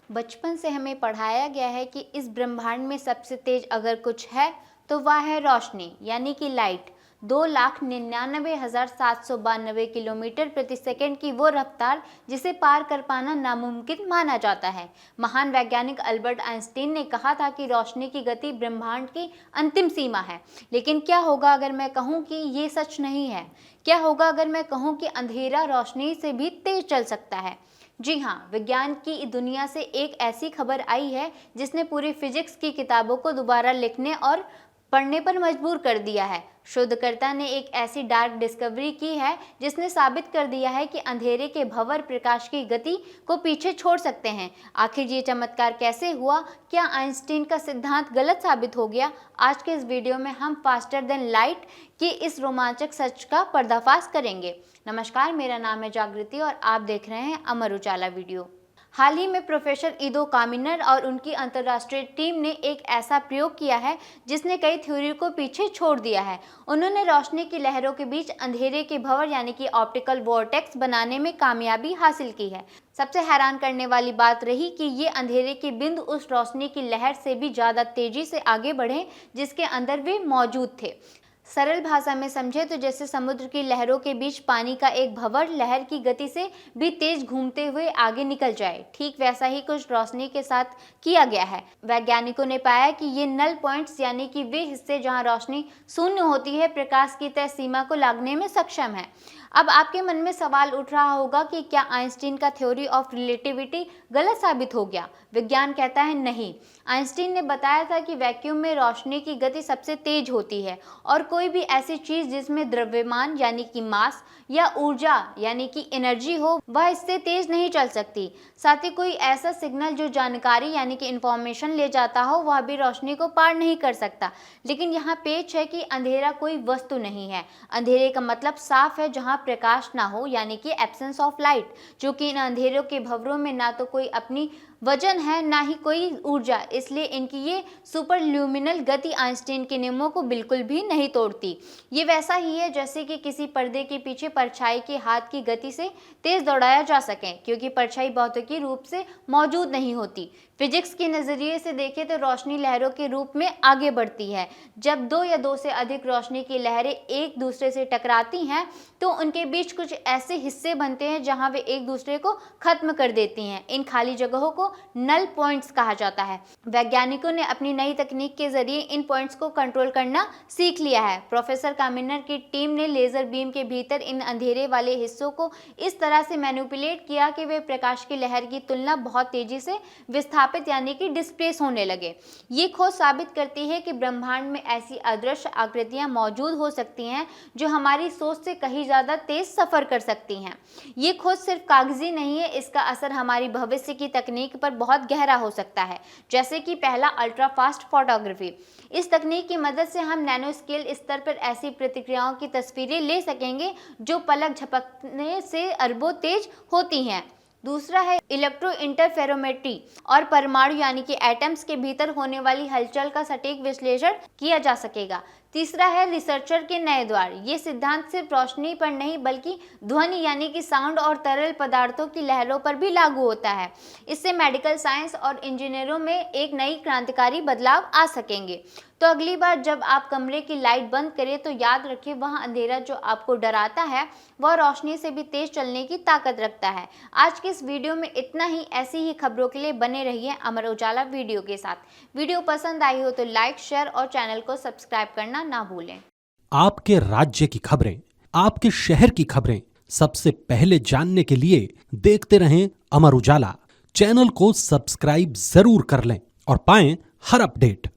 बचपन से हमें पढ़ाया गया है कि इस ब्रह्मांड में सबसे तेज अगर कुछ है तो वह है रोशनी यानी कि लाइट। 2,99,792 किलोमीटर प्रति सेकंड की वो रफ्तार जिसे पार कर पाना नामुमकिन माना जाता है। महान वैज्ञानिक अल्बर्ट आइंस्टीन ने कहा था कि रोशनी की गति ब्रह्मांड की अंतिम सीमा है। लेकिन क्या होगा अगर मैं कहूँ कि ये सच नहीं है? क्या होगा अगर मैं कहूँ कि अंधेरा रोशनी से भी तेज चल सकता है? जी हाँ, विज्ञान की दुनिया से एक ऐसी खबर आई है जिसने पूरी फिजिक्स की किताबों को दोबारा लिखने और पढ़ने पर मजबूर कर दिया है। शोधकर्ता ने एक ऐसी डार्क डिस्कवरी की है जिसने साबित कर दिया है कि अंधेरे के भंवर प्रकाश की गति को पीछे छोड़ सकते हैं। आखिर ये चमत्कार कैसे हुआ? क्या आइंस्टीन का सिद्धांत गलत साबित हो गया? आज के इस वीडियो में हम फास्टर देन लाइट के इस रोमांचक सच का पर्दाफाश करेंगे। नमस्कार, मेरा नाम है जागृति और आप देख रहे हैं अमर उजाला वीडियो। हाल ही में प्रोफेसर इदो कामिनर और उनकी अंतर्राष्ट्रीय टीम ने एक ऐसा प्रयोग किया है जिसने कई थ्योरी को पीछे छोड़ दिया है। उन्होंने रोशनी की लहरों के बीच अंधेरे के भंवर यानी कि ऑप्टिकल वॉर्टेक्स बनाने में कामयाबी हासिल की है। सबसे हैरान करने वाली बात रही कि ये अंधेरे के बिंदु उस रोशनी की लहर से भी ज़्यादा तेजी से आगे बढ़े जिसके अंदर वे मौजूद थे। सरल भाषा में समझे तो जैसे समुद्र की लहरों के बीच पानी का एक भंवर लहर की गति से भी तेज घूमते हुए आगे निकल जाए, ठीक वैसा ही कुछ रोशनी के साथ किया गया है। वैज्ञानिकों ने पाया कि ये नल पॉइंट्स यानी कि वे हिस्से जहां रोशनी शून्य होती है प्रकाश की तय सीमा को लांघने में सक्षम है। अब आपके मन में सवाल उठ रहा होगा कि क्या आइंस्टीन का थ्योरी ऑफ रिलेटिविटी गलत साबित हो गया? विज्ञान कहता है नहीं। आइंस्टीन ने बताया था कि वैक्यूम में रोशनी की गति सबसे तेज होती है और कोई भी ऐसी चीज जिसमें द्रव्यमान यानी कि मास या ऊर्जा यानी कि एनर्जी हो वह इससे तेज नहीं चल सकती। साथ ही कोई ऐसा सिग्नल जो जानकारी यानी कि इंफॉर्मेशन ले जाता हो वह भी रोशनी को पार नहीं कर सकता। लेकिन यहाँ पेच है कि अंधेरा कोई वस्तु नहीं है। अंधेरे का मतलब साफ है जहाँ प्रकाश ना हो यानी कि एब्सेंस ऑफ लाइट, जो कि इन अंधेरों के भंवरों में ना तो कोई अपनी वजन है ना ही कोई ऊर्जा, इसलिए इनकी ये सुपर ल्यूमिनल गति आइंस्टीन के नियमों को बिल्कुल भी नहीं तोड़ती। ये वैसा ही है जैसे कि किसी पर्दे के पीछे परछाई के हाथ की गति से तेज दौड़ाया जा सके, क्योंकि परछाई भौतिकी रूप से मौजूद नहीं होती। फिजिक्स के नज़रिए से देखें तो रोशनी लहरों के रूप में आगे बढ़ती है। जब दो या दो से अधिक रोशनी की लहरें एक दूसरे से टकराती हैं तो उनके बीच कुछ ऐसे हिस्से बनते हैं जहां वे एक दूसरे को खत्म कर देती हैं। इन खाली जगहों को नल पॉइंट्स कहा जाता है। वैज्ञानिकों ने अपनी नई तकनीक के जरिए इन पॉइंट्स को कंट्रोल करना सीख लिया है। प्रोफेसर कामिनर की टीम ने लेजर बीम के भीतर इन अंधेरे वाले हिस्सों को इस तरह से मैनिपुलेट किया कि वे प्रकाश की लहर की तुलना बहुत तेजी से विस्थापित यानी कि डिस्प्लेस होने लगे। ये खोज साबित करती है कि ब्रह्मांड में ऐसी अदृश्य आकृतियां मौजूद हो सकती हैं जो हमारी सोच से कहीं ज़्यादा तेज सफ़र कर सकती हैं। ये खोज सिर्फ कागजी नहीं है, इसका असर हमारी भविष्य की तकनीक पर बहुत गहरा हो सकता है। जैसे कि पहला, अल्ट्रा फास्ट फोटोग्राफी। इस तकनीक की मदद से हम नैनो स्केल स्तर पर ऐसी प्रतिक्रियाओं की तस्वीरें ले सकेंगे जो पलक झपकने से अरबों तेज होती हैं। दूसरा है इलेक्ट्रो इंटरफेरोमेट्री और परमाणु यानी कि एटम्स के भीतर होने वाली हलचल का सटीक विश्लेषण किया जा सकेगा। तीसरा है रिसर्चर के नए द्वार। ये सिद्धांत सिर्फ रोशनी पर नहीं बल्कि ध्वनि यानी कि साउंड और तरल पदार्थों की लहरों पर भी लागू होता है। इससे मेडिकल साइंस और इंजीनियरों में एक नई क्रांतिकारी बदलाव आ सकेंगे। तो अगली बार जब आप कमरे की लाइट बंद करें तो याद रखें वह अंधेरा जो आपको डराता है वह रोशनी से भी तेज चलने की ताकत रखता है। आज के इस वीडियो में इतना ही। ऐसी ही खबरों के लिए बने रहिए अमर उजाला वीडियो के साथ। वीडियो पसंद आई हो तो लाइक, शेयर और चैनल को सब्सक्राइब करना ना भूलें। आपके राज्य की खबरें, आपके शहर की खबरें सबसे पहले जानने के लिए देखते रहें अमर उजाला। चैनल को सब्सक्राइब जरूर कर लें और पाएं हर अपडेट।